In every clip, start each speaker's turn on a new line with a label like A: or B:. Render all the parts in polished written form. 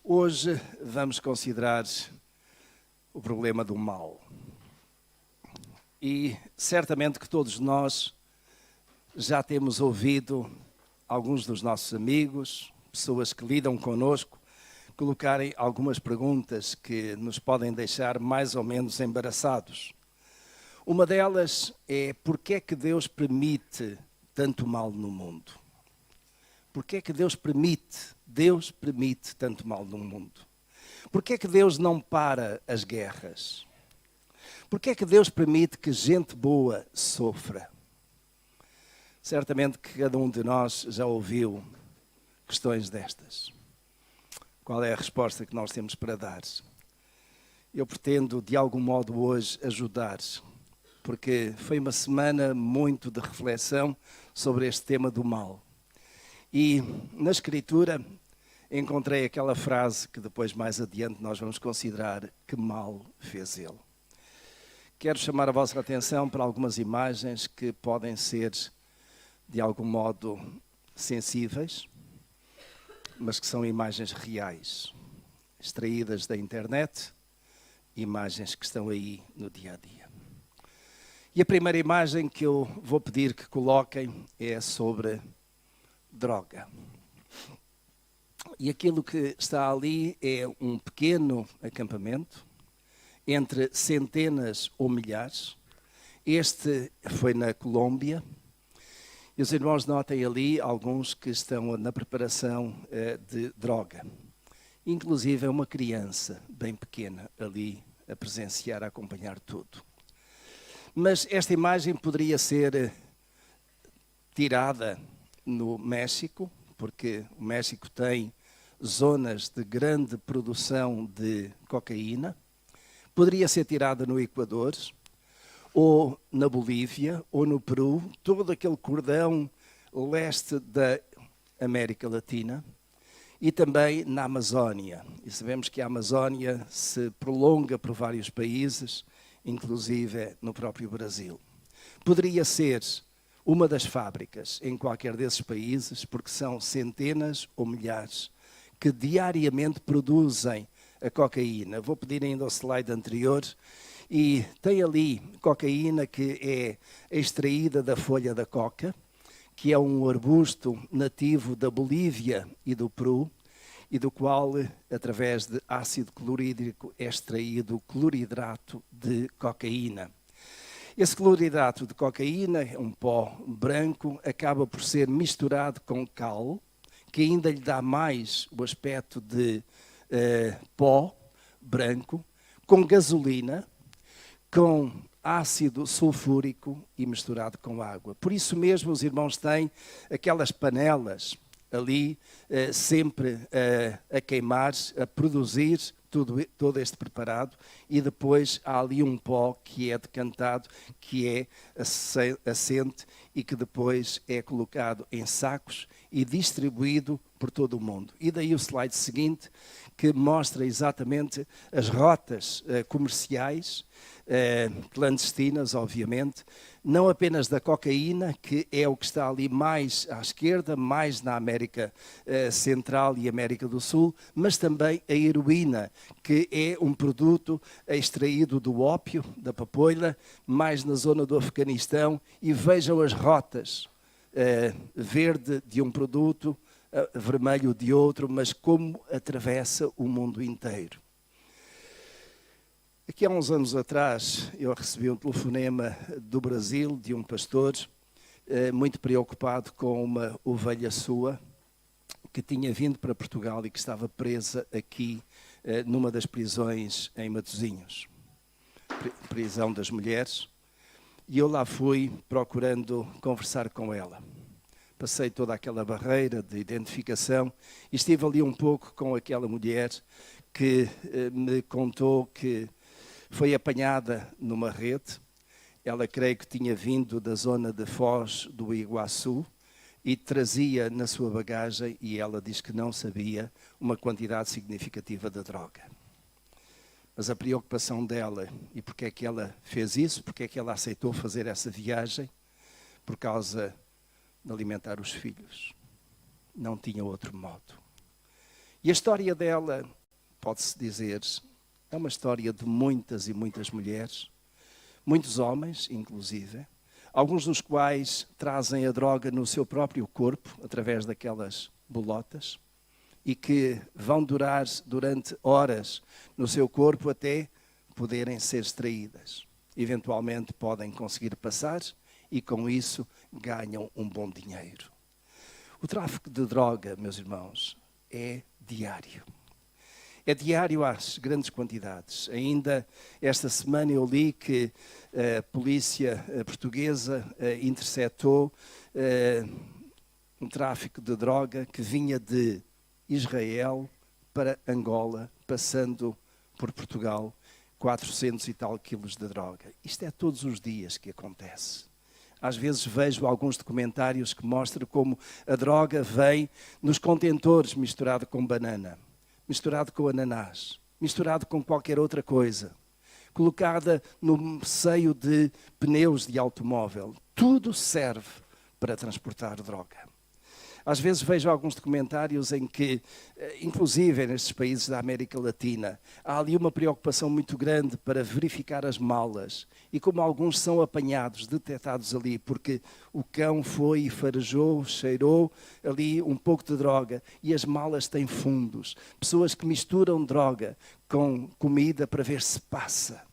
A: Hoje vamos considerar o problema do mal. E certamente que todos nós já temos ouvido alguns dos nossos amigos, pessoas que lidam connosco, colocarem algumas perguntas que nos podem deixar mais ou menos embaraçados. Uma delas é: porquê é que Deus permite tanto mal no mundo? Porquê é que Deus permite tanto mal no mundo? Porquê é que Deus não para as guerras? Porquê é que Deus permite que gente boa sofra? Certamente que cada um de nós já ouviu questões destas. Qual é a resposta que nós temos para dar? Eu pretendo, de algum modo, hoje ajudar, porque foi uma semana muito de reflexão sobre este tema do mal. E na Escritura encontrei aquela frase que depois, mais adiante, nós vamos considerar: que mal fez ele. Quero chamar a vossa atenção para algumas imagens que podem ser, de algum modo, sensíveis, mas que são imagens reais, extraídas da internet, imagens que estão aí no dia a dia. E a primeira imagem que eu vou pedir que coloquem é sobre droga. E aquilo que está ali é um pequeno acampamento, entre centenas ou milhares. Este foi na Colômbia. E os irmãos notem ali alguns que estão na preparação de droga. Inclusive é uma criança bem pequena ali a presenciar, a acompanhar tudo. Mas esta imagem poderia ser tirada no México, porque o México tem zonas de grande produção de cocaína. Poderia ser tirada no Equador, ou na Bolívia, ou no Peru, todo aquele cordão leste da América Latina, e também na Amazónia. E sabemos que a Amazónia se prolonga por vários países, inclusive no próprio Brasil. Poderia ser uma das fábricas em qualquer desses países, porque são centenas ou milhares que diariamente produzem a cocaína. Vou pedir ainda ao slide anterior. E tem ali cocaína que é extraída da folha da coca, que é um arbusto nativo da Bolívia e do Peru, e do qual, através de ácido clorídrico, é extraído cloridrato de cocaína. Esse cloridrato de cocaína, um pó branco, acaba por ser misturado com cal, que ainda lhe dá mais o aspecto de pó branco, com gasolina, com ácido sulfúrico e misturado com água. Por isso mesmo os irmãos têm aquelas panelas ali sempre a queimar, a produzir todo este preparado, e depois há ali um pó que é decantado, que é assente e que depois é colocado em sacos e distribuído por todo o mundo. E daí o slide seguinte, que mostra exatamente as rotas comerciais, clandestinas, obviamente, não apenas da cocaína, que é o que está ali mais à esquerda, mais na América Central e América do Sul, mas também a heroína, que é um produto extraído do ópio, da papoila, mais na zona do Afeganistão, e vejam as rotas, verde de um produto, vermelho de outro, mas como atravessa o mundo inteiro. Aqui há uns anos atrás, eu recebi um telefonema do Brasil, de um pastor, muito preocupado com uma ovelha sua, que tinha vindo para Portugal e que estava presa aqui, numa das prisões em Matosinhos, prisão das mulheres, e eu lá fui procurando conversar com ela. Passei toda aquela barreira de identificação e estive ali um pouco com aquela mulher que me contou que foi apanhada numa rede. Ela creio que tinha vindo da zona de Foz do Iguaçu e trazia na sua bagagem, e ela diz que não sabia, uma quantidade significativa de droga. Mas a preocupação dela, e porque é que ela fez isso, porque é que ela aceitou fazer essa viagem? Por causa de alimentar os filhos. Não tinha outro modo. E a história dela, pode-se dizer, é uma história de muitas e muitas mulheres, muitos homens, inclusive, alguns dos quais trazem a droga no seu próprio corpo, através daquelas bolotas, e que vão durar durante horas no seu corpo até poderem ser extraídas. Eventualmente podem conseguir passar e com isso ganham um bom dinheiro. O tráfico de droga, meus irmãos, é diário. É diário às grandes quantidades. Ainda esta semana eu li que a polícia portuguesa interceptou um tráfico de droga que vinha de Israel para Angola, passando por Portugal, 400 e tal quilos de droga. Isto é todos os dias que acontece. Às vezes vejo alguns documentários que mostram como a droga vem nos contentores misturado com banana, misturado com ananás, misturado com qualquer outra coisa, colocada no seio de pneus de automóvel. Tudo serve para transportar droga. Às vezes vejo alguns documentários em que, inclusive nestes países da América Latina, há ali uma preocupação muito grande para verificar as malas e como alguns são apanhados, detectados ali, porque o cão foi e farejou, cheirou ali um pouco de droga e as malas têm fundos. Pessoas que misturam droga com comida para ver se passa.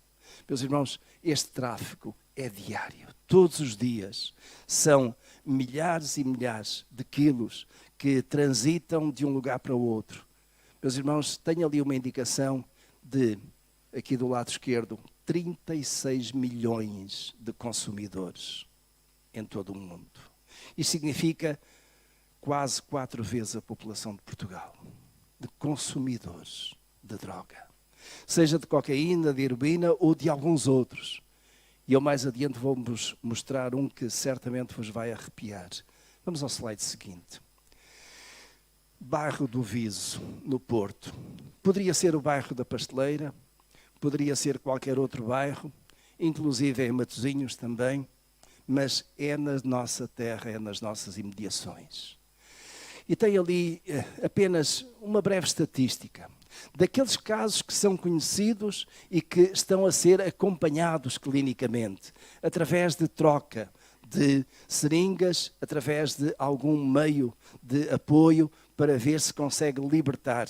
A: Meus irmãos, este tráfico é diário. Todos os dias são milhares e milhares de quilos que transitam de um lugar para o outro. Meus irmãos, tenho ali uma indicação de, aqui do lado esquerdo, 36 milhões de consumidores em todo o mundo. Isso significa quase 4 vezes a população de Portugal, de consumidores de droga. Seja de cocaína, de heroína ou de alguns outros. E eu mais adiante vou-vos mostrar um que certamente vos vai arrepiar. Vamos ao slide seguinte. Bairro do Viso, no Porto. Poderia ser o bairro da Pasteleira, poderia ser qualquer outro bairro, inclusive em Matosinhos também, mas é na nossa terra, é nas nossas imediações. E tem ali apenas uma breve estatística daqueles casos que são conhecidos e que estão a ser acompanhados clinicamente, através de troca de seringas, através de algum meio de apoio para ver se consegue libertar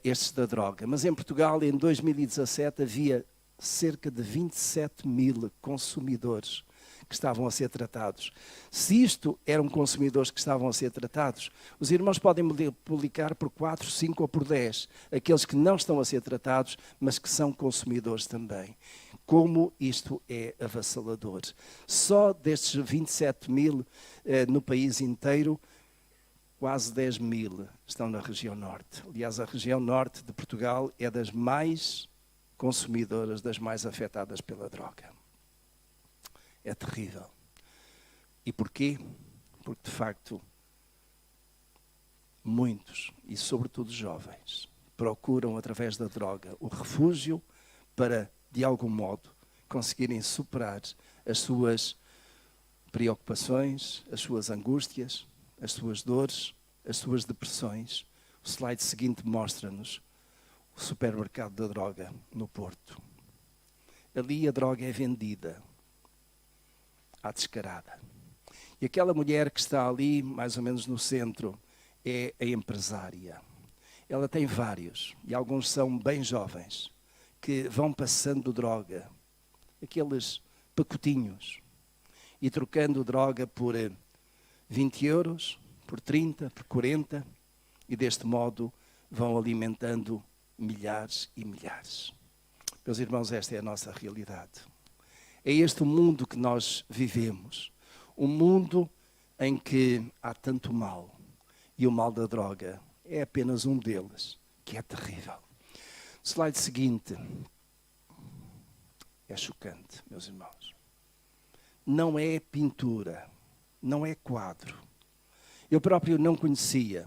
A: estes da droga. Mas em Portugal, em 2017, havia cerca de 27 mil consumidores que estavam a ser tratados. Se isto eram consumidores que estavam a ser tratados, os irmãos podem multiplicar por 4, 5 ou por 10 aqueles que não estão a ser tratados, mas que são consumidores também. Como isto é avassalador. Só destes 27 mil no país inteiro, quase 10 mil estão na região norte. Aliás, a região norte de Portugal é das mais consumidoras, das mais afetadas pela droga. É terrível. E porquê? Porque, de facto, muitos, e sobretudo jovens, procuram, através da droga, o refúgio para, de algum modo, conseguirem superar as suas preocupações, as suas angústias, as suas dores, as suas depressões. O slide seguinte mostra-nos o supermercado da droga no Porto. Ali a droga é vendida à descarada. E aquela mulher que está ali, mais ou menos no centro, é a empresária. Ela tem vários, e alguns são bem jovens, que vão passando droga, aqueles pacotinhos, e trocando droga por 20 euros, por 30, por 40, e deste modo vão alimentando milhares e milhares. Meus irmãos, esta é a nossa realidade. É este o mundo que nós vivemos. Um mundo em que há tanto mal. E o mal da droga é apenas um deles, que é terrível. O slide seguinte é chocante, meus irmãos. Não é pintura, não é quadro. Eu próprio não conhecia,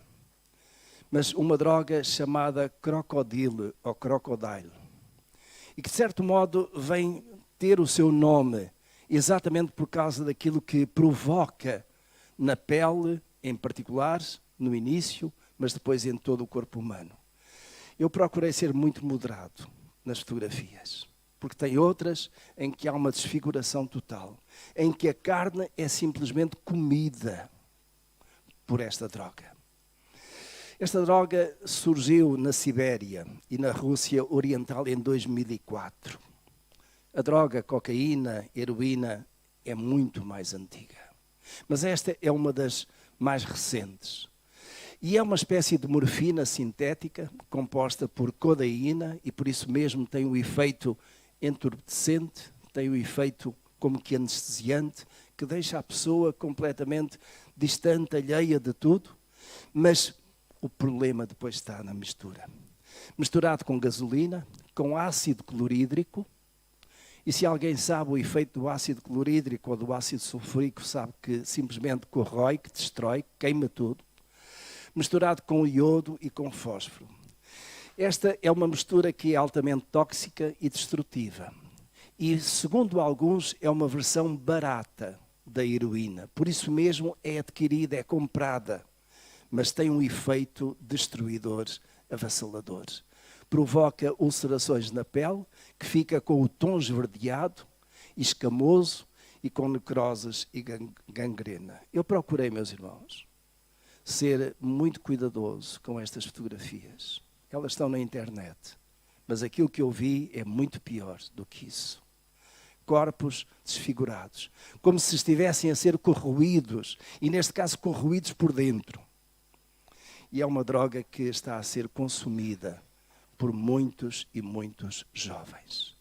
A: mas uma droga chamada crocodile ou crocodile. E que, de certo modo, vem ter o seu nome exatamente por causa daquilo que provoca na pele, em particular, no início, mas depois em todo o corpo humano. Eu procurei ser muito moderado nas fotografias, porque tem outras em que há uma desfiguração total, em que a carne é simplesmente comida por esta droga. Esta droga surgiu na Sibéria e na Rússia Oriental em 2004. A droga cocaína, heroína, é muito mais antiga. Mas esta é uma das mais recentes. E é uma espécie de morfina sintética composta por codeína e por isso mesmo tem o efeito entorpecente, tem o efeito como que anestesiante, que deixa a pessoa completamente distante, alheia de tudo. Mas o problema depois está na mistura. Misturado com gasolina, com ácido clorídrico, e se alguém sabe o efeito do ácido clorídrico ou do ácido sulfúrico, sabe que simplesmente corrói, que destrói, queima tudo. Misturado com iodo e com fósforo. Esta é uma mistura que é altamente tóxica e destrutiva. E, segundo alguns, é uma versão barata da heroína. Por isso mesmo é adquirida, é comprada, mas tem um efeito destruidor, avassalador. Provoca ulcerações na pele, que fica com o tom esverdeado, escamoso e com necroses e gangrena. Eu procurei, meus irmãos, ser muito cuidadoso com estas fotografias. Elas estão na internet, mas aquilo que eu vi é muito pior do que isso. Corpos desfigurados, como se estivessem a ser corroídos, e neste caso corroídos por dentro. E é uma droga que está a ser consumida por muitos e muitos jovens.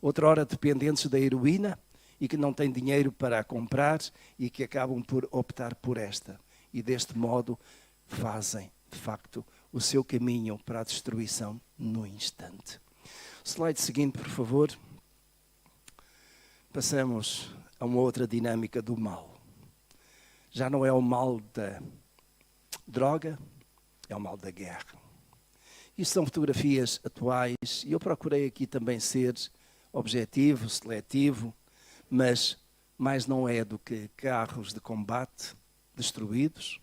A: Outrora dependentes da heroína e que não têm dinheiro para a comprar e que acabam por optar por esta. E deste modo fazem, de facto, o seu caminho para a destruição no instante. Slide seguinte, por favor. Passamos a uma outra dinâmica do mal. Já não é o mal da droga, é o mal da guerra. Isto são fotografias atuais e eu procurei aqui também ser objetivo, seletivo, mas mais não é do que carros de combate destruídos,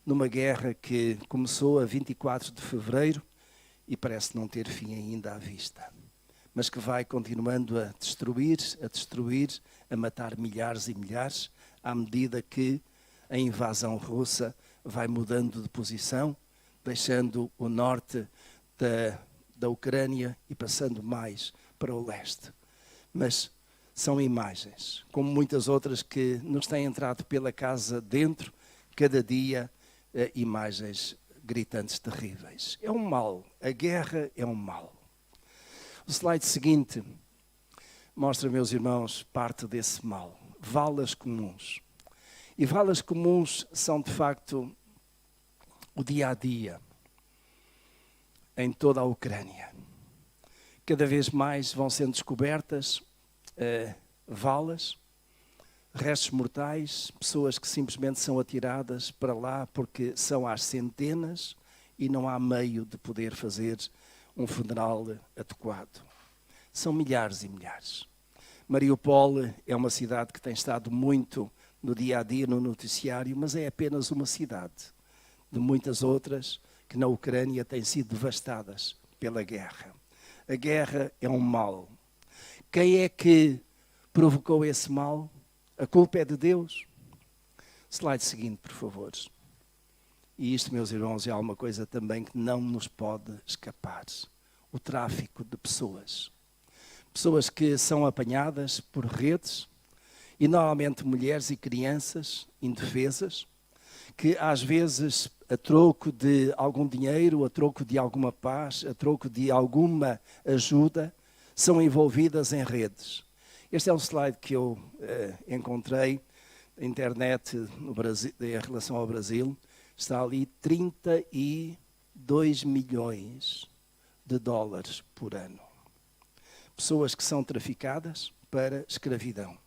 A: numa guerra que começou a 24 de fevereiro e parece não ter fim ainda à vista, mas que vai continuando a destruir, a matar milhares e milhares, à medida que a invasão russa vai mudando de posição, deixando o norte da Ucrânia e passando mais para o leste. Mas são imagens, como muitas outras que nos têm entrado pela casa dentro, cada dia imagens gritantes terríveis. É um mal, a guerra é um mal. O slide seguinte mostra, meus irmãos, parte desse mal. Valas comuns. E valas comuns são, de facto, o dia-a-dia em toda a Ucrânia. Cada vez mais vão sendo descobertas valas, restos mortais, pessoas que simplesmente são atiradas para lá porque são às centenas e não há meio de poder fazer um funeral adequado. São milhares e milhares. Mariupol é uma cidade que tem estado muito no dia-a-dia, no noticiário, mas é apenas uma cidade de muitas outras que na Ucrânia têm sido devastadas pela guerra. A guerra é um mal. Quem é que provocou esse mal? A culpa é de Deus? Slide seguinte, por favor. E isto, meus irmãos, é alguma coisa também que não nos pode escapar. O tráfico de pessoas. Pessoas que são apanhadas por redes, e normalmente mulheres e crianças indefesas, que às vezes, a troco de algum dinheiro, a troco de alguma paz, a troco de alguma ajuda, são envolvidas em redes. Este é um slide que eu encontrei na internet no Brasil, em relação ao Brasil. Está ali 32 milhões de dólares por ano. Pessoas que são traficadas para escravidão.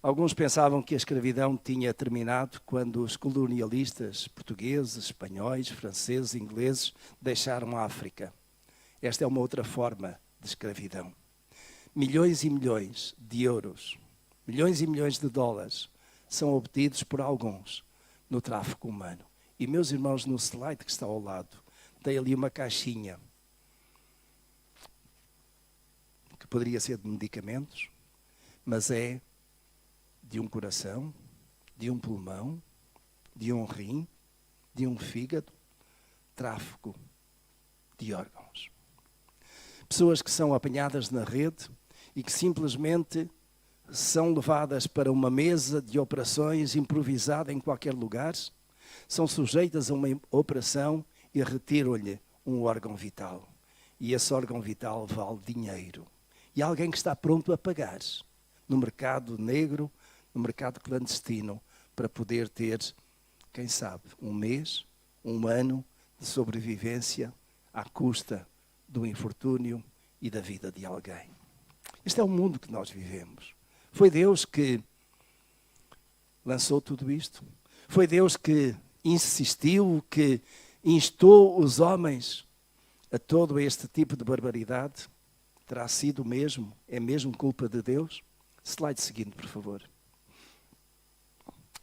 A: Alguns pensavam que a escravidão tinha terminado quando os colonialistas portugueses, espanhóis, franceses, ingleses deixaram a África. Esta é uma outra forma de escravidão. Milhões e milhões de euros, milhões e milhões de dólares são obtidos por alguns no tráfico humano. E, meus irmãos, no slide que está ao lado, tem ali uma caixinha que poderia ser de medicamentos, mas é de um coração, de um pulmão, de um rim, de um fígado, tráfico de órgãos. Pessoas que são apanhadas na rede e que simplesmente são levadas para uma mesa de operações improvisada em qualquer lugar, são sujeitas a uma operação e retiram-lhe um órgão vital. E esse órgão vital vale dinheiro. E há alguém que está pronto a pagar no mercado negro, no mercado clandestino, para poder ter, quem sabe, um mês, um ano de sobrevivência à custa do infortúnio e da vida de alguém. Este é o mundo que nós vivemos. Foi Deus que lançou tudo isto. Foi Deus que insistiu, que instou os homens a todo este tipo de barbaridade. Terá sido mesmo, é mesmo culpa de Deus? Slide seguinte, por favor.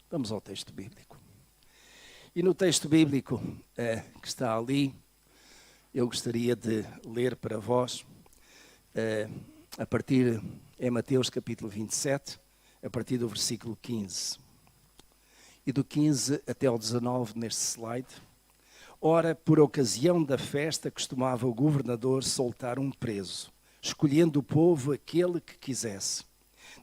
A: Vamos ao texto bíblico. E no texto bíblico que está ali, eu gostaria de ler para vós, a partir, em Mateus capítulo 27, a partir do versículo 15. E do 15 até ao 19 neste slide. Ora, por ocasião da festa, costumava o governador soltar um preso, escolhendo o povo aquele que quisesse.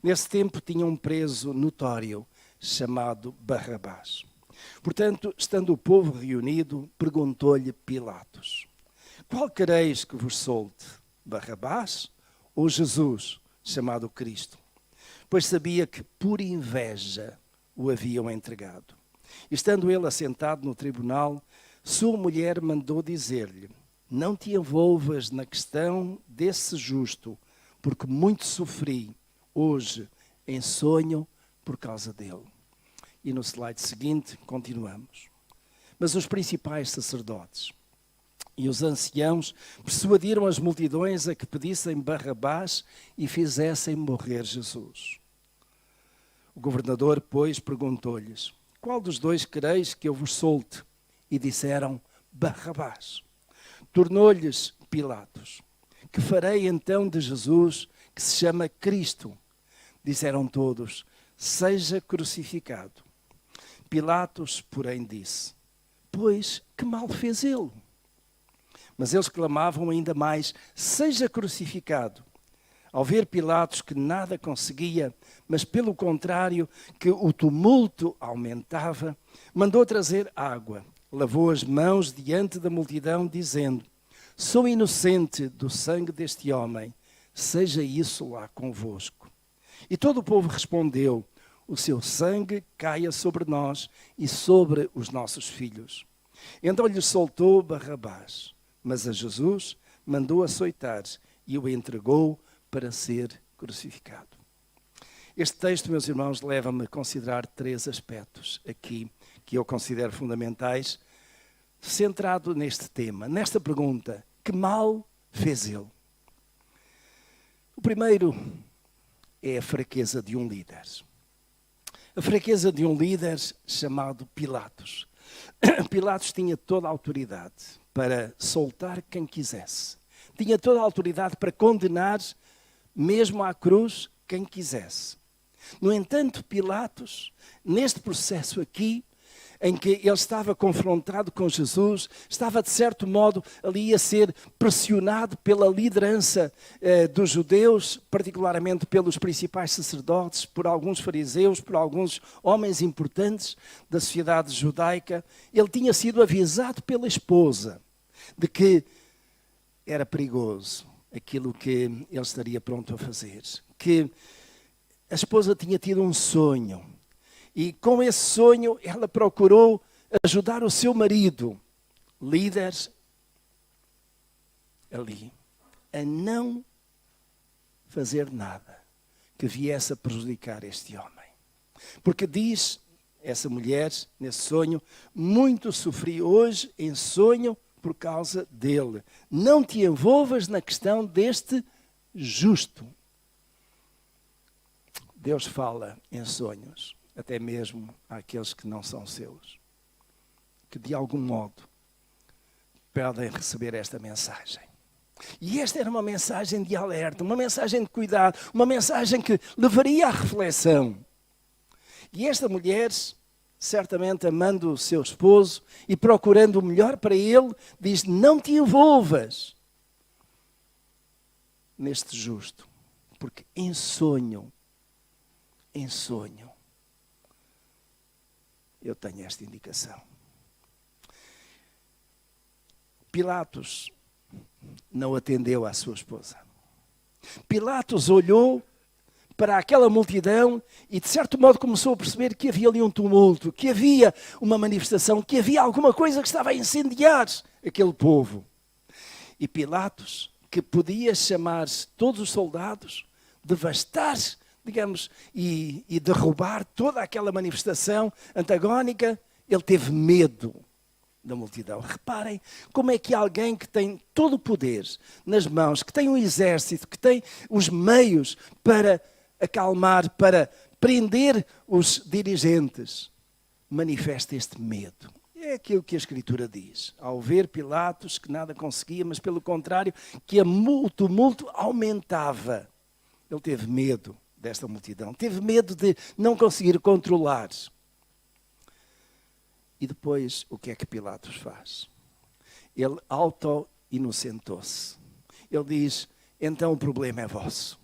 A: Nesse tempo tinha um preso notório, chamado Barrabás. Portanto, estando o povo reunido, perguntou-lhe Pilatos: qual quereis que vos solte, Barrabás ou Jesus, chamado Cristo? Pois sabia que por inveja o haviam entregado. Estando ele assentado no tribunal, sua mulher mandou dizer-lhe: não te envolvas na questão desse justo, porque muito sofri hoje em sonho por causa dele. E no slide seguinte, continuamos. Mas os principais sacerdotes e os anciãos persuadiram as multidões a que pedissem Barrabás e fizessem morrer Jesus. O governador, pois, perguntou-lhes: qual dos dois quereis que eu vos solte? E disseram: Barrabás. Tornou-lhes Pilatos: que farei então de Jesus, que se chama Cristo? Disseram todos: seja crucificado. Pilatos, porém, disse: pois que mal fez ele? Mas eles clamavam ainda mais: seja crucificado. Ao ver Pilatos que nada conseguia, mas pelo contrário, que o tumulto aumentava, mandou trazer água, lavou as mãos diante da multidão, dizendo: sou inocente do sangue deste homem, seja isso lá convosco. E todo o povo respondeu: o seu sangue caia sobre nós e sobre os nossos filhos. Então lhes soltou Barrabás, mas a Jesus mandou açoitar e o entregou para ser crucificado. Este texto, meus irmãos, leva-me a considerar 3 aspectos aqui que eu considero fundamentais, centrado neste tema, nesta pergunta: que mal fez ele? O primeiro é a fraqueza de um líder. A fraqueza de um líder chamado Pilatos. Pilatos tinha toda a autoridade para soltar quem quisesse. Tinha toda a autoridade para condenar, mesmo à cruz, quem quisesse. No entanto, Pilatos, neste processo aqui, em que ele estava confrontado com Jesus, estava de certo modo ali a ser pressionado pela liderança dos judeus, particularmente pelos principais sacerdotes, por alguns fariseus, por alguns homens importantes da sociedade judaica. Ele tinha sido avisado pela esposa de que era perigoso aquilo que ele estaria pronto a fazer, que a esposa tinha tido um sonho. E com esse sonho, ela procurou ajudar o seu marido, líder, ali, a não fazer nada que viesse a prejudicar este homem. Porque diz essa mulher, nesse sonho: muito sofri hoje em sonho por causa dele. Não te envolvas na questão deste justo. Deus fala em sonhos, até mesmo àqueles que não são seus. que de algum modo podem receber esta mensagem. E esta era uma mensagem de alerta, uma mensagem de cuidado, uma mensagem que levaria à reflexão. E esta mulher, certamente amando o seu esposo e procurando o melhor para ele, diz: não te envolvas neste justo, porque em sonho, eu tenho esta indicação. Pilatos não atendeu à sua esposa. Pilatos olhou para aquela multidão e de certo modo começou a perceber que havia ali um tumulto, que havia uma manifestação, que havia alguma coisa que estava a incendiar aquele povo. E Pilatos, que podia chamar todos os soldados, devastar, digamos, e derrubar toda aquela manifestação antagónica, ele teve medo da multidão. Reparem como é que alguém que tem todo o poder nas mãos, que tem um exército, que tem os meios para acalmar, para prender os dirigentes, manifesta este medo. É aquilo que a Escritura diz. Ao ver Pilatos, que nada conseguia, mas pelo contrário, que o tumulto aumentava. Ele teve medo desta multidão, teve medo de não conseguir controlar. E depois, o que é que Pilatos faz? Ele auto-inocentou-se. Ele diz: então o problema é vosso.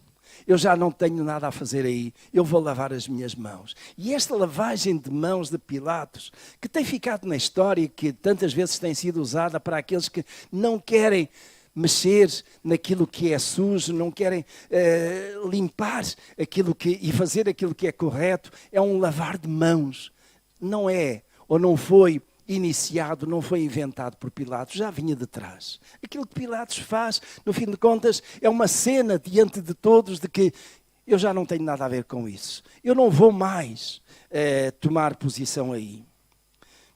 A: Eu já não tenho nada a fazer aí, eu vou lavar as minhas mãos. E esta lavagem de mãos de Pilatos, que tem ficado na história, que tantas vezes tem sido usada para aqueles que não querem mexer naquilo que é sujo, não querem limpar e fazer aquilo que é correto, é um lavar de mãos. Não é, ou não foi iniciado, não foi inventado por Pilatos, já vinha de trás. Aquilo que Pilatos faz, no fim de contas, é uma cena diante de todos de que eu já não tenho nada a ver com isso. Eu não vou mais tomar posição aí.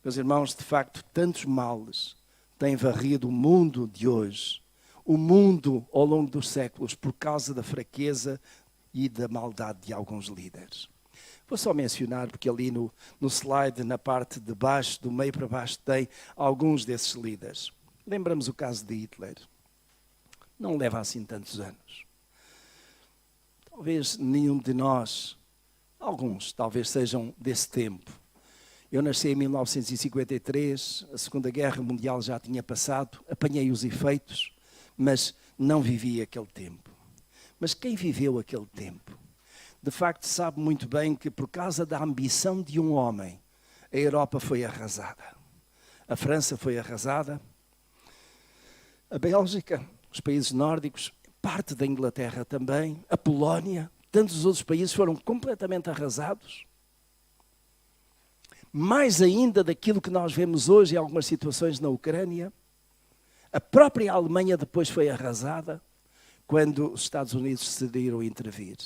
A: Meus irmãos, de facto, tantos males têm varrido o mundo de hoje, o mundo ao longo dos séculos, por causa da fraqueza e da maldade de alguns líderes. Vou só mencionar, porque ali no slide, na parte de baixo, do meio para baixo, tem alguns desses líderes. Lembramos o caso de Hitler. Não leva assim tantos anos. Talvez nenhum de nós, alguns talvez sejam desse tempo. Eu nasci em 1953, a Segunda Guerra Mundial já tinha passado, apanhei os efeitos, mas não vivi aquele tempo. Mas quem viveu aquele tempo, de facto sabe muito bem que por causa da ambição de um homem, a Europa foi arrasada. A França foi arrasada, a Bélgica, os países nórdicos, parte da Inglaterra também, a Polónia, tantos outros países foram completamente arrasados. Mais ainda daquilo que nós vemos hoje em algumas situações na Ucrânia. A própria Alemanha depois foi arrasada quando os Estados Unidos decidiram intervir.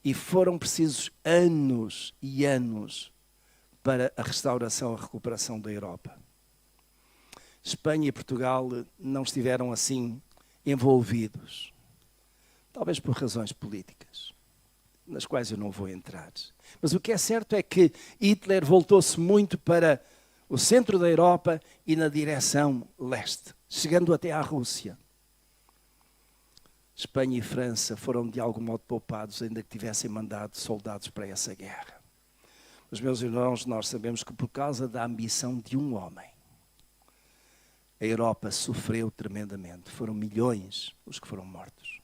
A: E foram precisos anos e anos para a restauração, a recuperação da Europa. Espanha e Portugal não estiveram assim envolvidos, talvez por razões políticas, nas quais eu não vou entrar. Mas o que é certo é que Hitler voltou-se muito para o centro da Europa e na direção leste, chegando até à Rússia. Espanha e França foram de algum modo poupados, ainda que tivessem mandado soldados para essa guerra. Mas, meus irmãos, nós sabemos que por causa da ambição de um homem, a Europa sofreu tremendamente. Foram milhões os que foram mortos.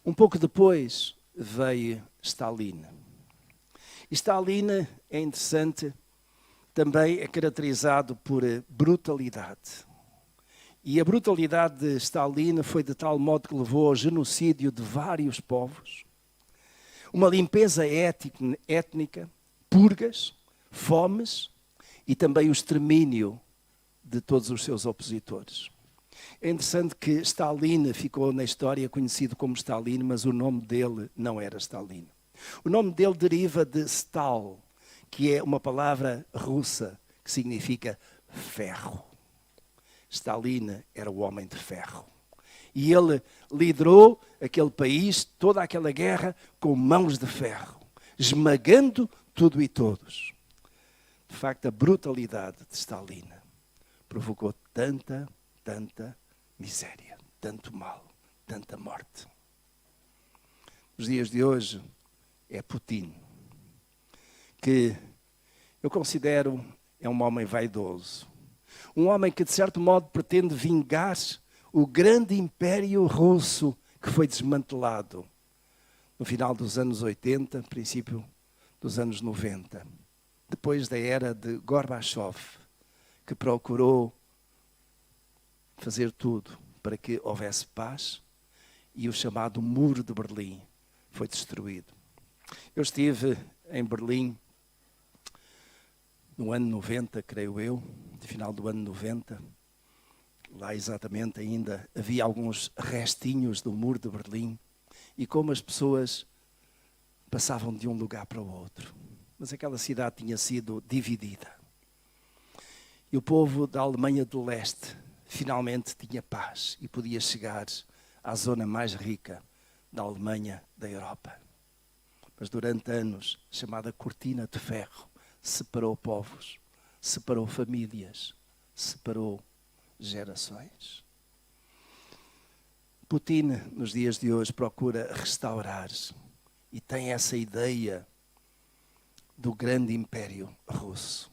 A: Um pouco depois veio Stalin. E Stalin, é interessante, também é caracterizado por brutalidade. E a brutalidade de Stalin foi de tal modo que levou ao genocídio de vários povos, uma limpeza étnica, purgas, fomes e também o extermínio de todos os seus opositores. É interessante que Stalin ficou na história conhecido como Stalin, mas o nome dele não era Stalin. O nome dele deriva de Stal, que é uma palavra russa que significa ferro. Stalin era o homem de ferro. E ele liderou aquele país, toda aquela guerra, com mãos de ferro, esmagando tudo e todos. De facto, a brutalidade de Stalin provocou tanta miséria, tanto mal, tanta morte. Nos dias de hoje, é Putin, que eu considero é um homem vaidoso. Um homem que, de certo modo, pretende vingar o grande império russo que foi desmantelado no final dos anos 80, princípio dos anos 90. Depois da era de Gorbachev, que procurou fazer tudo para que houvesse paz e o chamado Muro de Berlim foi destruído. Eu estive em Berlim no ano 90, creio eu, no final do ano 90. Lá exatamente ainda havia alguns restinhos do Muro de Berlim e como as pessoas passavam de um lugar para o outro. Mas aquela cidade tinha sido dividida. E o povo da Alemanha do Leste finalmente tinha paz e podia chegar à zona mais rica da Alemanha da Europa. Mas durante anos, chamada Cortina de Ferro, separou povos, separou famílias, separou gerações. Putin, nos dias de hoje, procura restaurar e tem essa ideia do grande império russo.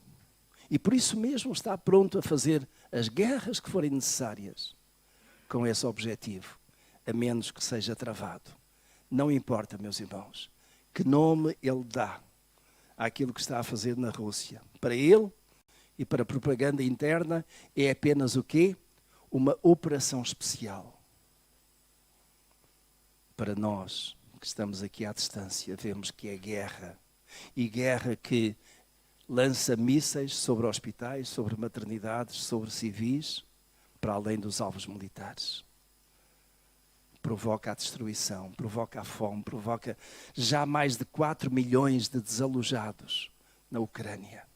A: E por isso mesmo está pronto a fazer as guerras que forem necessárias com esse objetivo, a menos que seja travado. Não importa, meus irmãos, que nome ele dá àquilo que está a fazer na Rússia. Para ele e para a propaganda interna é apenas o quê? Uma operação especial. Para nós, que estamos aqui à distância, vemos que é guerra. E guerra que lança mísseis sobre hospitais, sobre maternidades, sobre civis, para além dos alvos militares. Provoca a destruição, provoca a fome, provoca já mais de 4 milhões de desalojados na Ucrânia.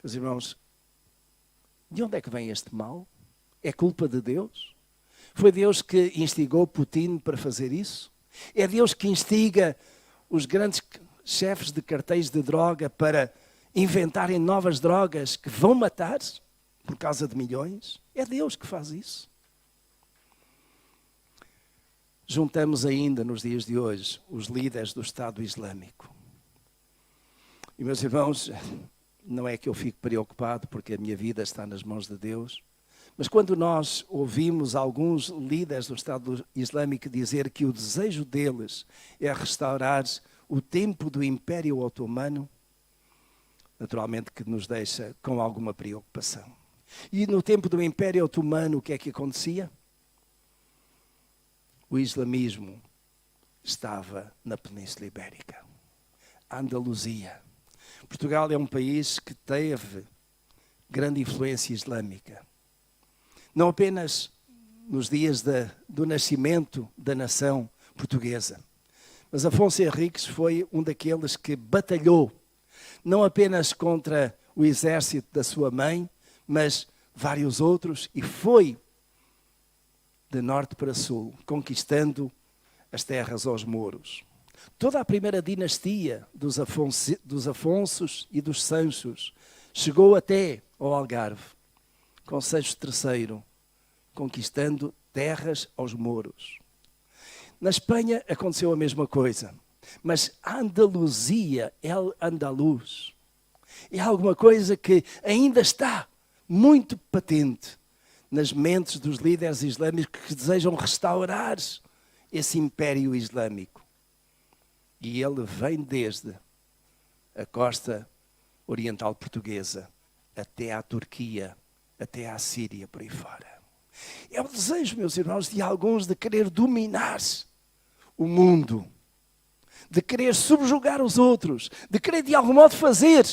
A: Meus irmãos, de onde é que vem este mal? É culpa de Deus? Foi Deus que instigou Putin para fazer isso? É Deus que instiga os grandes chefes de cartéis de droga para inventarem novas drogas que vão matar por causa de milhões? É Deus que faz isso. Juntamos ainda, nos dias de hoje, os líderes do Estado Islâmico. E, meus irmãos, não é que eu fique preocupado porque a minha vida está nas mãos de Deus, mas quando nós ouvimos alguns líderes do Estado Islâmico dizer que o desejo deles é restaurar o tempo do Império Otomano, naturalmente que nos deixa com alguma preocupação. E no tempo do Império Otomano, o que é que acontecia? O islamismo estava na Península Ibérica. A Andaluzia. Portugal é um país que teve grande influência islâmica. Não apenas nos dias do nascimento da nação portuguesa, mas Afonso Henriques foi um daqueles que batalhou, não apenas contra o exército da sua mãe, mas vários outros, e foi de norte para sul, conquistando as terras aos mouros. Toda a primeira dinastia dos Afonsos e dos Sanchos chegou até ao Algarve, com Seixo III, conquistando terras aos mouros. Na Espanha aconteceu a mesma coisa, mas a Andaluzia, El Andaluz, é alguma coisa que ainda está muito patente nas mentes dos líderes islâmicos que desejam restaurar esse império islâmico. E ele vem desde a costa oriental portuguesa até à Turquia, até à Síria, por aí fora. É o desejo, meus irmãos, de alguns de querer dominar o mundo, de querer subjugar os outros, de querer de algum modo fazer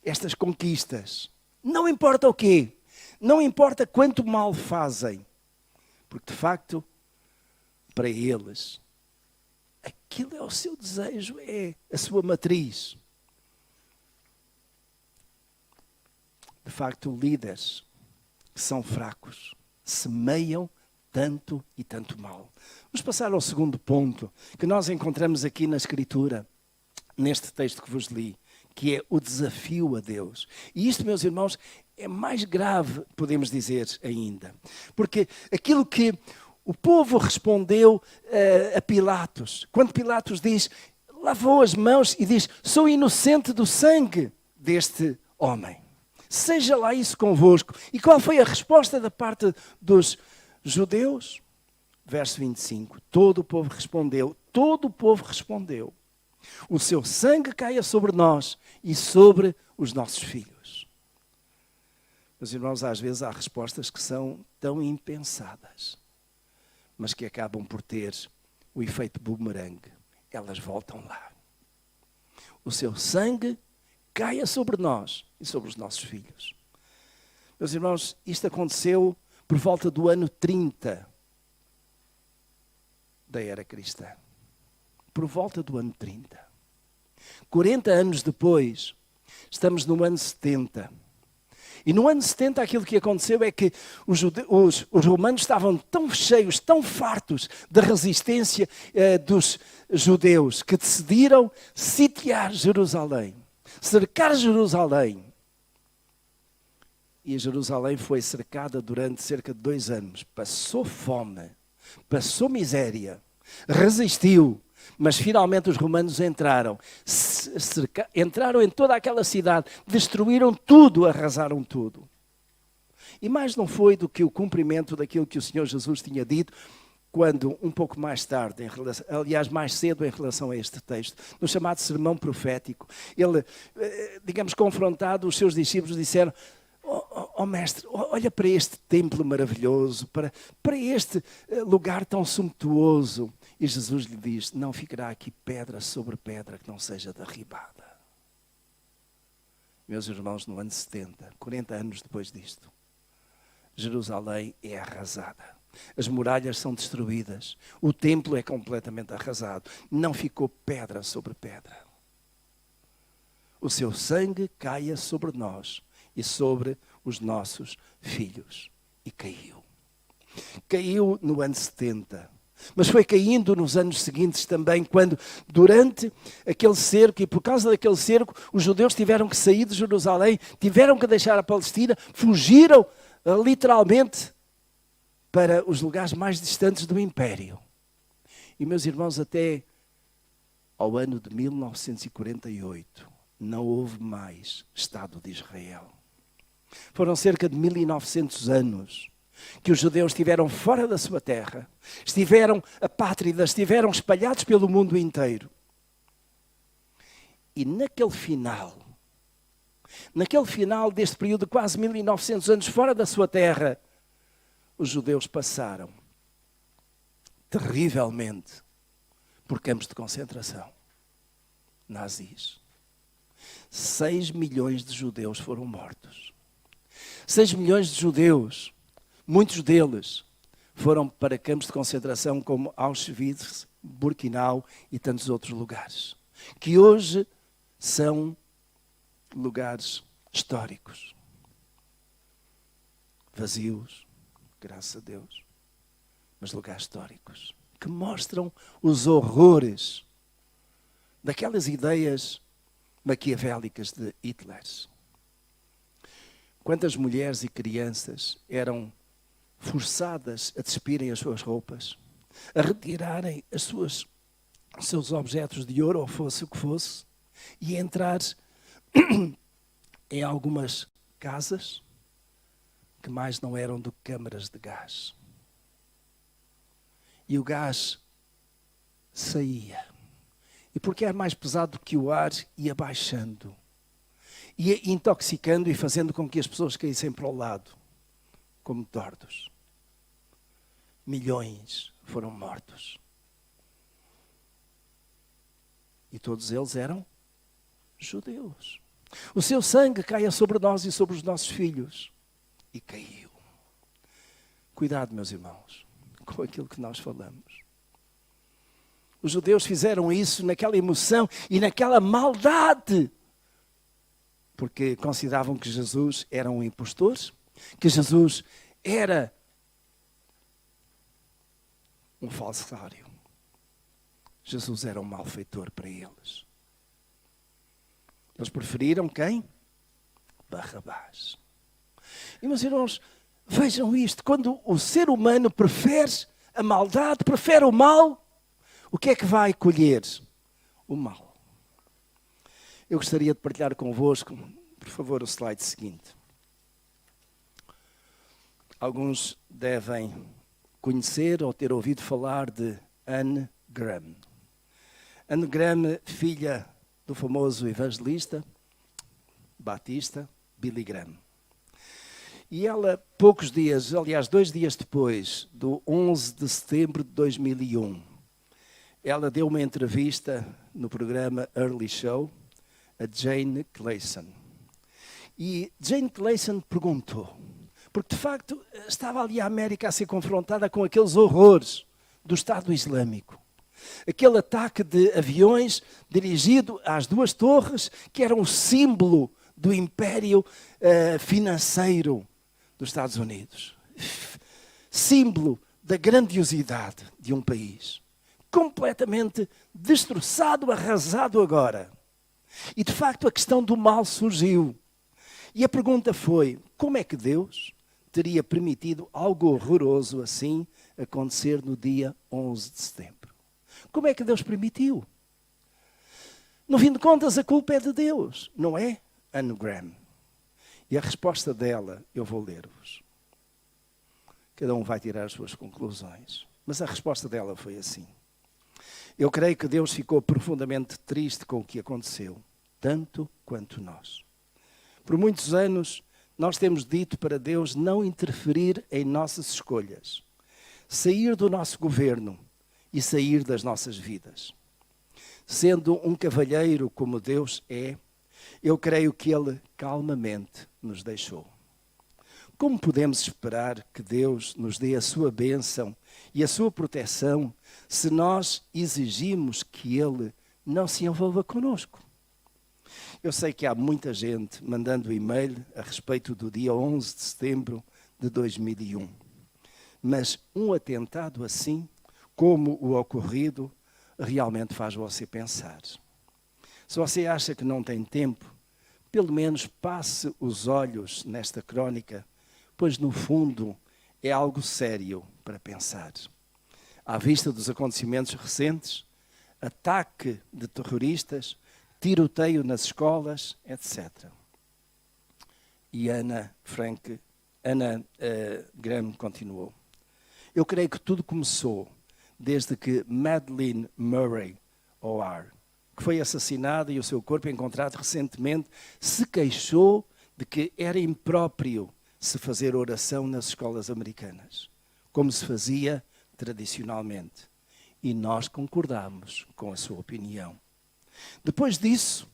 A: estas conquistas. Não importa o quê, não importa quanto mal fazem, porque de facto, para eles, aquilo é o seu desejo, é a sua matriz. De facto, líderes que são fracos semeiam tanto e tanto mal. Vamos passar ao segundo ponto que nós encontramos aqui na Escritura, neste texto que vos li, que é o desafio a Deus. E isto, meus irmãos, é mais grave, podemos dizer ainda. Porque aquilo que o povo respondeu a Pilatos, quando Pilatos diz, lavou as mãos e diz, sou inocente do sangue deste homem. Seja lá isso convosco. E qual foi a resposta da parte dos judeus? Verso 25, todo o povo respondeu, o seu sangue caia sobre nós e sobre os nossos filhos. Meus irmãos, às vezes há respostas que são tão impensadas, mas que acabam por ter o efeito bumerangue. Elas voltam lá. O seu sangue caia sobre nós e sobre os nossos filhos. Meus irmãos, isto aconteceu por volta do ano 30 da era cristã. Por volta do ano 30. 40 anos depois, estamos no ano 70. E no ano 70 aquilo que aconteceu é que os romanos estavam tão cheios, tão fartos da resistência dos judeus, que decidiram sitiar Jerusalém, cercar Jerusalém. E Jerusalém foi cercada durante cerca de 2 anos. Passou fome, passou miséria, resistiu, mas finalmente os romanos entraram em toda aquela cidade, destruíram tudo, arrasaram tudo. E mais não foi do que o cumprimento daquilo que o Senhor Jesus tinha dito, quando um pouco mais tarde, aliás mais cedo em relação a este texto, no chamado sermão profético, ele, digamos, confrontado, os seus discípulos disseram, ó mestre, olha para este templo maravilhoso, para este lugar tão sumptuoso. E Jesus lhe diz, não ficará aqui pedra sobre pedra que não seja derribada. Meus irmãos, no ano 70, 40 anos depois disto, Jerusalém é arrasada. As muralhas são destruídas. O templo é completamente arrasado. Não ficou pedra sobre pedra. O seu sangue caia sobre nós e sobre os nossos filhos. E caiu. Caiu no ano 70. Mas foi caindo nos anos seguintes também, quando durante aquele cerco, e por causa daquele cerco, os judeus tiveram que sair de Jerusalém, tiveram que deixar a Palestina, fugiram literalmente para os lugares mais distantes do Império. E meus irmãos, até ao ano de 1948, não houve mais Estado de Israel. Foram cerca de 1900 anos que os judeus estiveram fora da sua terra, estiveram apátridas, estiveram espalhados pelo mundo inteiro. E naquele final deste período de quase 1900 anos fora da sua terra, os judeus passaram terrivelmente por campos de concentração nazis. 6 milhões de judeus foram mortos. 6 milhões de judeus, muitos deles foram para campos de concentração como Auschwitz, Birkenau e tantos outros lugares, que hoje são lugares históricos, vazios, graças a Deus, mas lugares históricos, que mostram os horrores daquelas ideias maquiavélicas de Hitler. Quantas mulheres e crianças eram forçadas a despirem as suas roupas, a retirarem os seus objetos de ouro, ou fosse o que fosse, e a entrar em algumas casas que mais não eram do que câmaras de gás. E o gás saía. E porque era mais pesado que o ar, ia baixando. Ia intoxicando e fazendo com que as pessoas caíssem para o lado, como tordos. Milhões foram mortos. E todos eles eram judeus. O seu sangue caia sobre nós e sobre os nossos filhos. E caiu. Cuidado, meus irmãos, com aquilo que nós falamos. Os judeus fizeram isso naquela emoção e naquela maldade, porque consideravam que Jesus era um impostor, que Jesus era um falsário. Jesus era um malfeitor para eles. Eles preferiram quem? Barrabás. E, meus irmãos, vejam isto. Quando o ser humano prefere a maldade, prefere o mal, o que é que vai colher? O mal. Eu gostaria de partilhar convosco, por favor, o slide seguinte. Alguns devem conhecer ou ter ouvido falar de Anne Graham. Anne Graham, filha do famoso evangelista batista Billy Graham. E ela, poucos dias, aliás, 2 dias depois, do 11 de setembro de 2001, ela deu uma entrevista no programa Early Show a Jane Clayson. E Jane Clayson perguntou, porque de facto estava ali a América a ser confrontada com aqueles horrores do Estado Islâmico. Aquele ataque de aviões dirigido às 2 torres, que eram o símbolo do império financeiro dos Estados Unidos. Símbolo da grandiosidade de um país. Completamente destroçado, arrasado agora. E de facto a questão do mal surgiu. E a pergunta foi, como é que Deus teria permitido algo horroroso assim acontecer no dia 11 de setembro? Como é que Deus permitiu? No fim de contas, a culpa é de Deus, não é? Anne Graham. E a resposta dela, eu vou ler-vos. Cada um vai tirar as suas conclusões. Mas a resposta dela foi assim. Eu creio que Deus ficou profundamente triste com o que aconteceu, tanto quanto nós. Por muitos anos, nós temos dito para Deus não interferir em nossas escolhas, sair do nosso governo e sair das nossas vidas. Sendo um cavalheiro como Deus é, eu creio que Ele calmamente nos deixou. Como podemos esperar que Deus nos dê a sua bênção e a sua proteção se nós exigimos que Ele não se envolva conosco? Eu sei que há muita gente mandando e-mail a respeito do dia 11 de setembro de 2001. Mas um atentado assim, como o ocorrido, realmente faz você pensar. Se você acha que não tem tempo, pelo menos passe os olhos nesta crónica, pois no fundo é algo sério para pensar. À vista dos acontecimentos recentes, ataque de terroristas, tiroteio nas escolas, etc. E Anna Graham continuou. Eu creio que tudo começou desde que Madeleine Murray O'Hare, que foi assassinada e o seu corpo encontrado recentemente, se queixou de que era impróprio se fazer oração nas escolas americanas, como se fazia tradicionalmente. E nós concordamos com a sua opinião. Depois disso,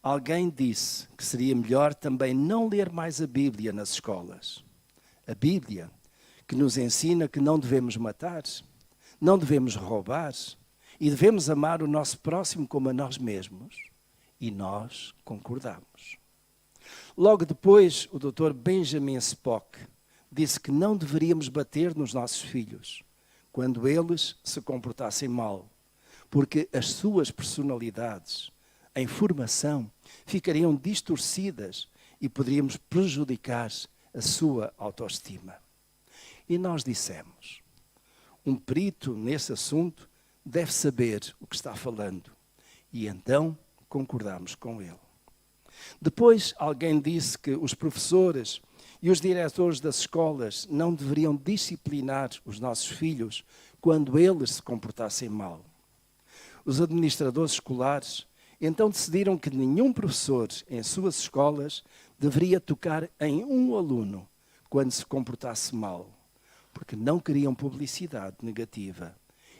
A: alguém disse que seria melhor também não ler mais a Bíblia nas escolas. A Bíblia, que nos ensina que não devemos matar, não devemos roubar e devemos amar o nosso próximo como a nós mesmos. E nós concordamos. Logo depois, o Dr. Benjamin Spock disse que não deveríamos bater nos nossos filhos quando eles se comportassem mal, porque as suas personalidades em formação ficariam distorcidas e poderíamos prejudicar a sua autoestima. E nós dissemos, um perito nesse assunto deve saber o que está falando. E então concordamos com ele. Depois alguém disse que os professores e os diretores das escolas não deveriam disciplinar os nossos filhos quando eles se comportassem mal. Os administradores escolares então decidiram que nenhum professor em suas escolas deveria tocar em um aluno quando se comportasse mal, porque não queriam publicidade negativa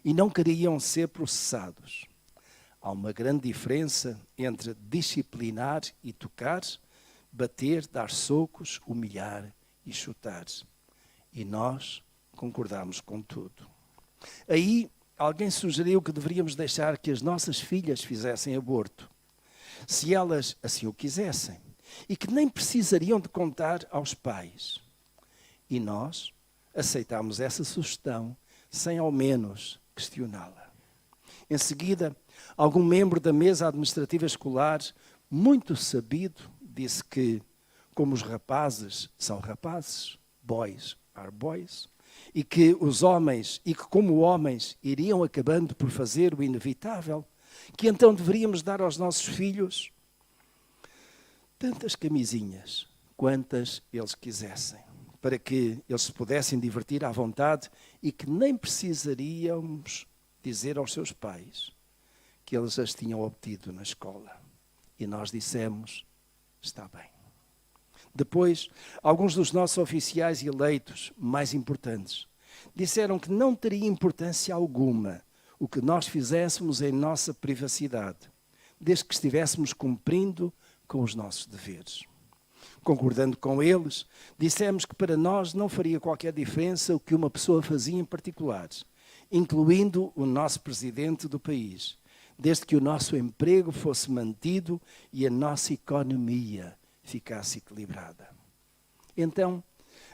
A: e não queriam ser processados. Há uma grande diferença entre disciplinar e tocar, bater, dar socos, humilhar e chutar. E nós concordamos com tudo. Aí, alguém sugeriu que deveríamos deixar que as nossas filhas fizessem aborto, se elas assim o quisessem, e que nem precisariam de contar aos pais. E nós aceitámos essa sugestão sem ao menos questioná-la. Em seguida, algum membro da mesa administrativa escolar, muito sabido, disse que, como os rapazes são rapazes, boys are boys, e que como homens iriam acabando por fazer o inevitável, que então deveríamos dar aos nossos filhos tantas camisinhas quantas eles quisessem, para que eles se pudessem divertir à vontade e que nem precisaríamos dizer aos seus pais que eles as tinham obtido na escola. E nós dissemos, está bem. Depois, alguns dos nossos oficiais eleitos mais importantes disseram que não teria importância alguma o que nós fizéssemos em nossa privacidade, desde que estivéssemos cumprindo com os nossos deveres. Concordando com eles, dissemos que para nós não faria qualquer diferença o que uma pessoa fazia em particular, incluindo o nosso presidente do país, desde que o nosso emprego fosse mantido e a nossa economia ficasse equilibrada. Então,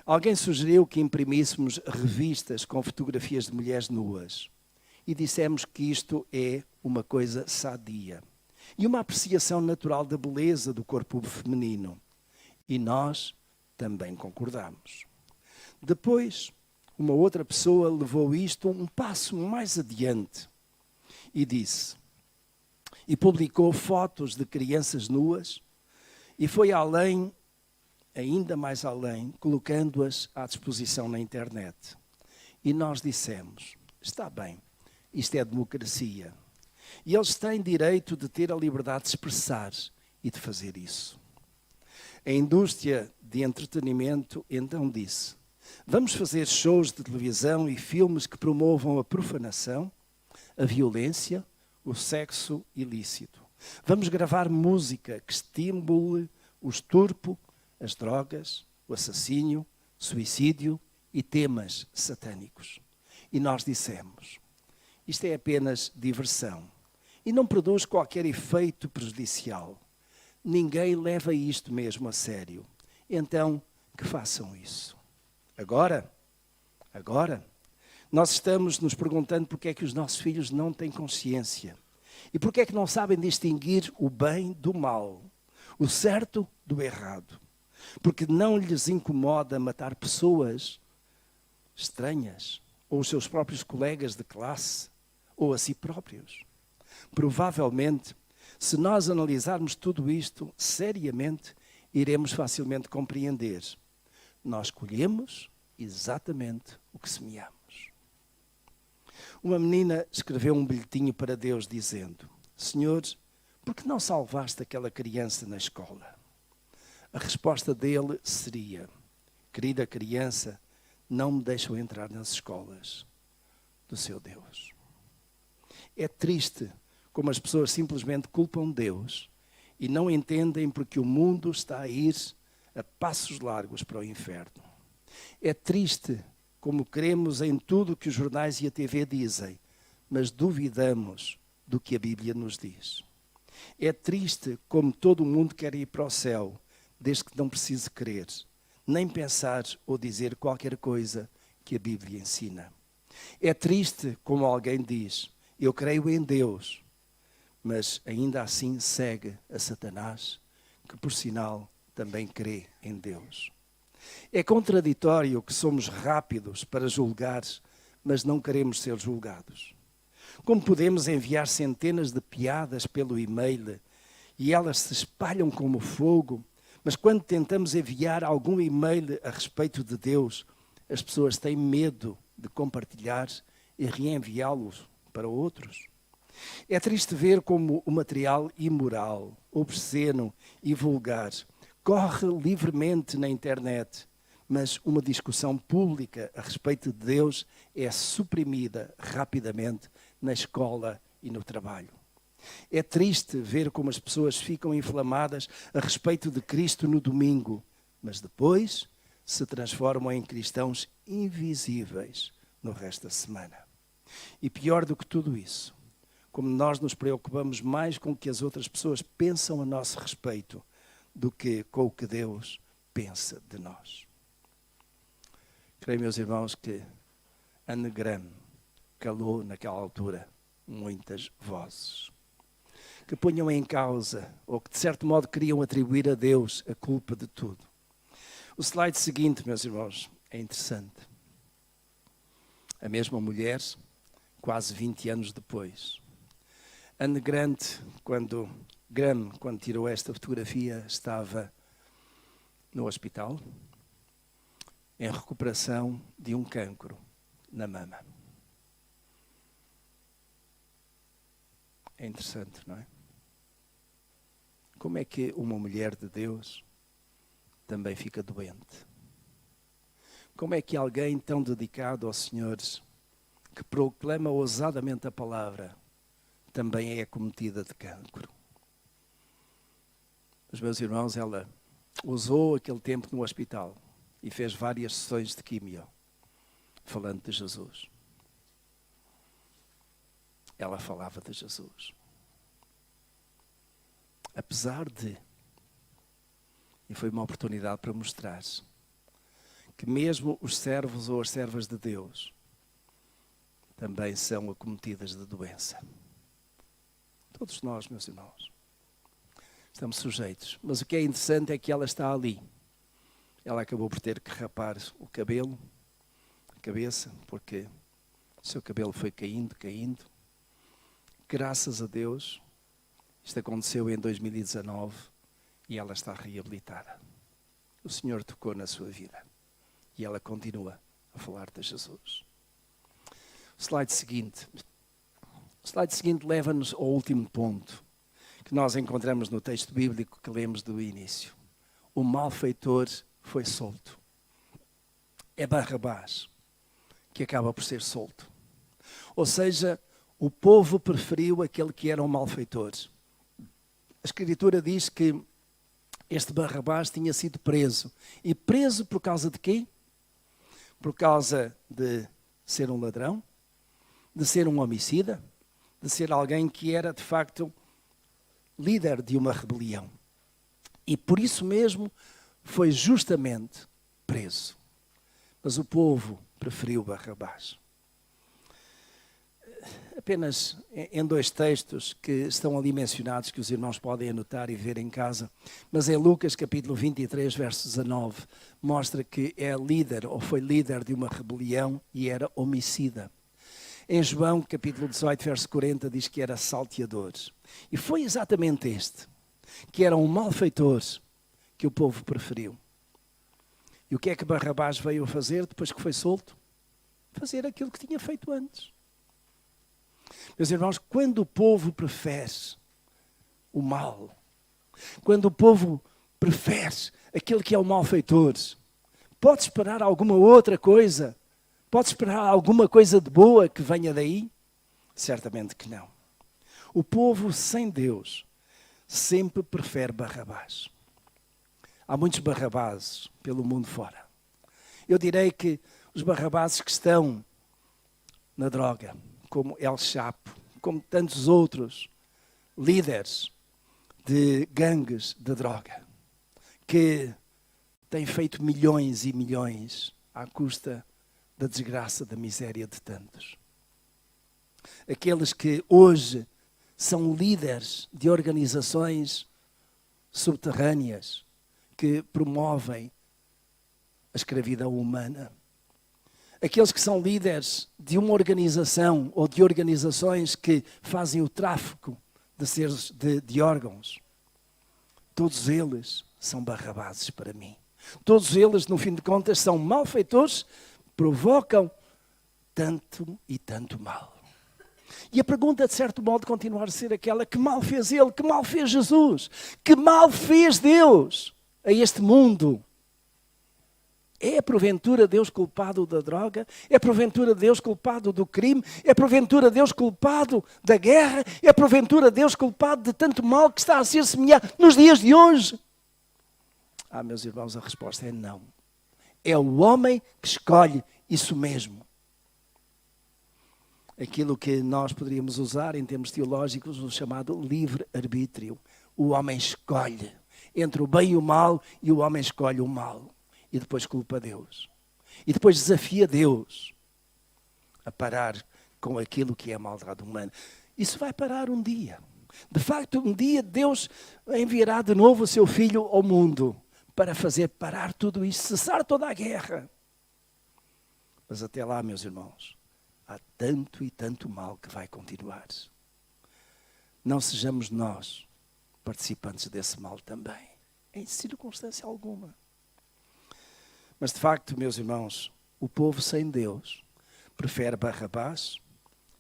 A: alguém sugeriu que imprimíssemos revistas com fotografias de mulheres nuas e dissemos que isto é uma coisa sadia e uma apreciação natural da beleza do corpo feminino. E nós também concordamos. Depois, uma outra pessoa levou isto um passo mais adiante e disse, e publicou fotos de crianças nuas e foi além, ainda mais além, colocando-as à disposição na internet. E nós dissemos, está bem, isto é democracia. E eles têm direito de ter a liberdade de expressar e de fazer isso. A indústria de entretenimento então disse, vamos fazer shows de televisão e filmes que promovam a profanação, a violência, o sexo ilícito. Vamos gravar música que estimule o estupro, as drogas, o assassínio, suicídio e temas satânicos. E nós dissemos, isto é apenas diversão e não produz qualquer efeito prejudicial. Ninguém leva isto mesmo a sério. Então, que façam isso. Agora, nós estamos nos perguntando porque é que os nossos filhos não têm consciência. E porque é que não sabem distinguir o bem do mal, o certo do errado. Porque não lhes incomoda matar pessoas estranhas, ou os seus próprios colegas de classe, ou a si próprios. Provavelmente, se nós analisarmos tudo isto seriamente, iremos facilmente compreender. Nós colhemos exatamente o que semeamos. Uma menina escreveu um bilhetinho para Deus dizendo, Senhor, por que não salvaste aquela criança na escola? A resposta dele seria, querida criança, não me deixam entrar nas escolas do seu Deus. É triste como as pessoas simplesmente culpam Deus e não entendem porque o mundo está a ir a passos largos para o inferno. É triste como cremos em tudo o que os jornais e a TV dizem, mas duvidamos do que a Bíblia nos diz. É triste como todo mundo quer ir para o céu, desde que não precise crer, nem pensar ou dizer qualquer coisa que a Bíblia ensina. É triste como alguém diz, eu creio em Deus, mas ainda assim segue a Satanás, que por sinal também crê em Deus. É contraditório que somos rápidos para julgar, mas não queremos ser julgados. Como podemos enviar centenas de piadas pelo e-mail e elas se espalham como fogo, mas quando tentamos enviar algum e-mail a respeito de Deus, as pessoas têm medo de compartilhar e reenviá-los para outros? É triste ver como o material imoral, obsceno e vulgar corre livremente na internet, mas uma discussão pública a respeito de Deus é suprimida rapidamente na escola e no trabalho. É triste ver como as pessoas ficam inflamadas a respeito de Cristo no domingo, mas depois se transformam em cristãos invisíveis no resto da semana. E pior do que tudo isso, como nós nos preocupamos mais com o que as outras pessoas pensam a nosso respeito do que com o que Deus pensa de nós. Creio, meus irmãos, que Anne Graham calou naquela altura muitas vozes que punham em causa, ou que de certo modo queriam atribuir a Deus a culpa de tudo. O slide seguinte, meus irmãos, é interessante. A mesma mulher, quase 20 anos depois. Anne Graham, quando tirou esta fotografia, estava no hospital, em recuperação de um cancro na mama. É interessante, não é? Como é que uma mulher de Deus também fica doente? Como é que alguém tão dedicado ao Senhor, que proclama ousadamente a palavra, também é acometida de cancro? Os meus irmãos, ela usou aquele tempo no hospital e fez várias sessões de quimio, falando de Jesus. Ela falava de Jesus. Apesar de, e foi uma oportunidade para mostrar que mesmo os servos ou as servas de Deus também são acometidas de doença. Todos nós, meus irmãos, estamos sujeitos. Mas o que é interessante é que ela está ali. Ela acabou por ter que rapar o cabelo, a cabeça, porque o seu cabelo foi caindo. Graças a Deus, isto aconteceu em 2019 e ela está reabilitada. O Senhor tocou na sua vida e ela continua a falar de Jesus. O slide seguinte leva-nos ao último ponto que nós encontramos no texto bíblico que lemos do início. O malfeitor foi solto. É Barrabás que acaba por ser solto. Ou seja, o povo preferiu aquele que era um malfeitor. A Escritura diz que este Barrabás tinha sido preso. E preso por causa de quê? Por causa de ser um ladrão, de ser um homicida, de ser alguém que era de facto líder de uma rebelião. E por isso mesmo foi justamente preso. Mas o povo preferiu Barrabás. Apenas em 2 textos que estão ali mencionados, que os irmãos podem anotar e ver em casa. Mas em Lucas capítulo 23, verso 19, mostra que é líder, ou foi líder de uma rebelião e era homicida. Em João capítulo 18, verso 40, diz que era salteador. E foi exatamente este, que era um malfeitor, que o povo preferiu. E o que é que Barrabás veio a fazer depois que foi solto? Fazer aquilo que tinha feito antes. Meus irmãos, quando o povo prefere o mal, quando o povo prefere aquele que é o malfeitor, pode esperar alguma outra coisa? Pode esperar alguma coisa de boa que venha daí? Certamente que não. O povo sem Deus sempre prefere Barrabás. Há muitos Barrabás pelo mundo fora. Eu direi que os Barrabás que estão na droga, como El Chapo, como tantos outros líderes de gangues de droga, que têm feito milhões e milhões à custa da desgraça, da miséria de tantos. Aqueles que hoje são líderes de organizações subterrâneas que promovem a escravidão humana. Aqueles que são líderes de uma organização ou de organizações que fazem o tráfico de órgãos. Todos eles são Barrabás para mim. Todos eles, no fim de contas, são malfeitores, provocam tanto e tanto mal. E a pergunta, de certo modo, continua a ser aquela: que mal fez ele? Que mal fez Jesus? Que mal fez Deus a este mundo? É porventura Deus culpado da droga? É porventura Deus culpado do crime? É porventura Deus culpado da guerra? É porventura Deus culpado de tanto mal que está a ser semeado nos dias de hoje? Meus irmãos, a resposta é não. É o homem que escolhe isso mesmo. Aquilo que nós poderíamos usar em termos teológicos, o chamado livre-arbítrio. O homem escolhe entre o bem e o mal, e o homem escolhe o mal. E depois culpa Deus. E depois desafia Deus a parar com aquilo que é a maldade humana. Isso vai parar um dia. De facto, um dia Deus enviará de novo o seu Filho ao mundo para fazer parar tudo isso, cessar toda a guerra. Mas até lá, meus irmãos, há tanto e tanto mal que vai continuar. Não sejamos nós participantes desse mal também, em circunstância alguma. Mas de facto, meus irmãos, o povo sem Deus prefere Barrabás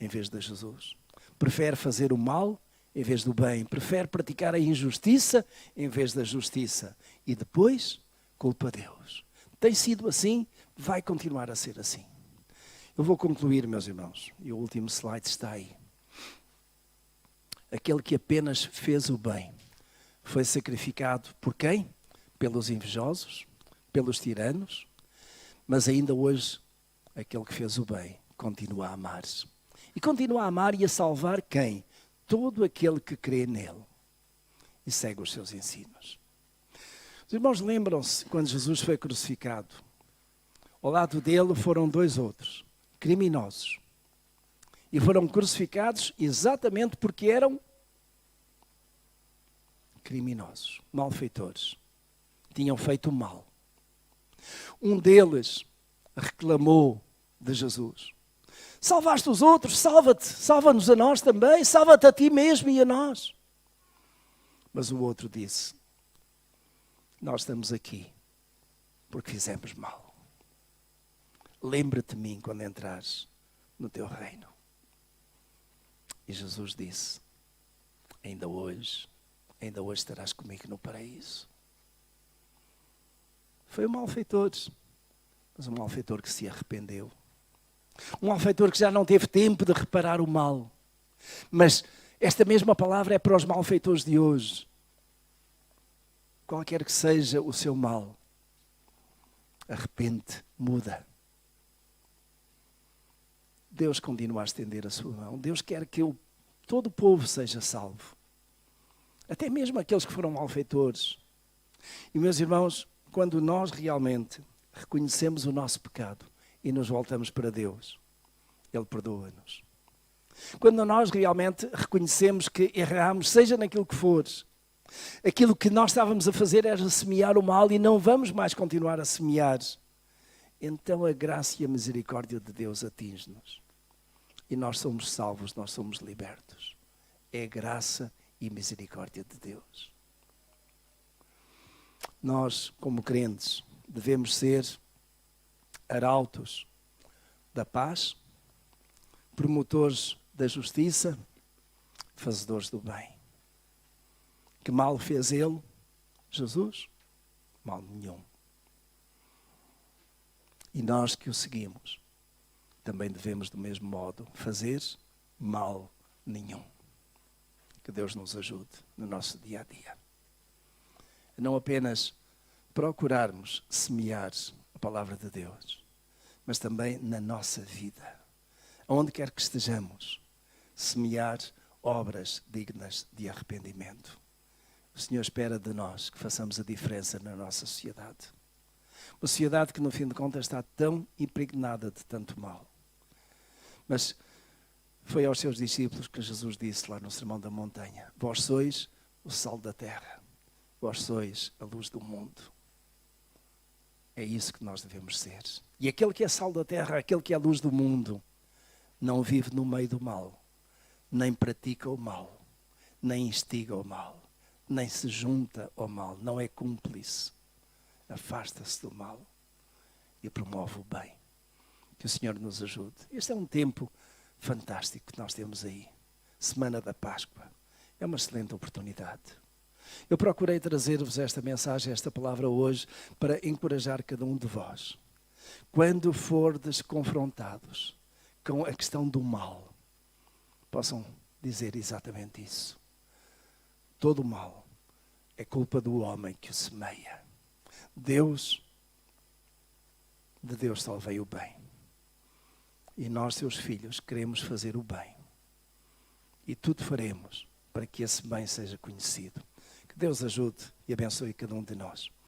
A: em vez de Jesus. Prefere fazer o mal em vez do bem. Prefere praticar a injustiça em vez da justiça. E depois, culpa Deus. Tem sido assim, vai continuar a ser assim. Eu vou concluir, meus irmãos, e o último slide está aí. Aquele que apenas fez o bem foi sacrificado por quem? Pelos invejosos, pelos tiranos, mas ainda hoje aquele que fez o bem continua a amar. E continua a amar e a salvar quem? Todo aquele que crê nele e segue os seus ensinos. Os irmãos lembram-se quando Jesus foi crucificado. Ao lado dele foram dois outros, criminosos. E foram crucificados exatamente porque eram criminosos, malfeitores. Tinham feito mal. Um deles reclamou de Jesus. Salvaste os outros, salva-te, salva-nos a nós também, salva-te a ti mesmo e a nós. Mas o outro disse, nós estamos aqui porque fizemos mal. Lembra-te de mim quando entrares no teu reino. E Jesus disse, ainda hoje estarás comigo no paraíso. Foi um malfeitor, mas um malfeitor que se arrependeu. Um malfeitor que já não teve tempo de reparar o mal. Mas esta mesma palavra é para os malfeitores de hoje. Qualquer que seja o seu mal, arrepende, muda. Deus continua a estender a sua mão. Deus quer que todo o povo seja salvo. Até mesmo aqueles que foram malfeitores. E meus irmãos, quando nós realmente reconhecemos o nosso pecado e nos voltamos para Deus, Ele perdoa-nos. Quando nós realmente reconhecemos que erramos, seja naquilo que for, aquilo que nós estávamos a fazer era semear o mal e não vamos mais continuar a semear, então a graça e a misericórdia de Deus atinge-nos. E nós somos salvos, nós somos libertos. É graça e misericórdia de Deus. Nós, como crentes, devemos ser arautos da paz, promotores da justiça, fazedores do bem. Que mal fez ele, Jesus? Mal nenhum. E nós que o seguimos, também devemos do mesmo modo fazer mal nenhum. Que Deus nos ajude no nosso dia a dia. Não apenas procurarmos semear a palavra de Deus, mas também na nossa vida. Onde quer que estejamos, semear obras dignas de arrependimento. O Senhor espera de nós que façamos a diferença na nossa sociedade. Uma sociedade que, no fim de contas, está tão impregnada de tanto mal. Mas foi aos seus discípulos que Jesus disse lá no Sermão da Montanha: vós sois o sal da terra, vós sois a luz do mundo. É isso que nós devemos ser. E aquele que é sal da terra, aquele que é a luz do mundo, não vive no meio do mal, nem pratica o mal, nem instiga o mal, nem se junta ao mal, não é cúmplice. Afasta-se do mal e promove o bem. Que o Senhor nos ajude. Este é um tempo fantástico que nós temos aí. Semana da Páscoa. É uma excelente oportunidade. Eu procurei trazer-vos esta mensagem, esta palavra hoje, para encorajar cada um de vós. Quando fordes confrontados com a questão do mal, possam dizer exatamente isso. Todo o mal é culpa do homem que o semeia. De Deus só veio o bem. E nós, seus filhos, queremos fazer o bem. E tudo faremos para que esse bem seja conhecido. Que Deus ajude e abençoe cada um de nós.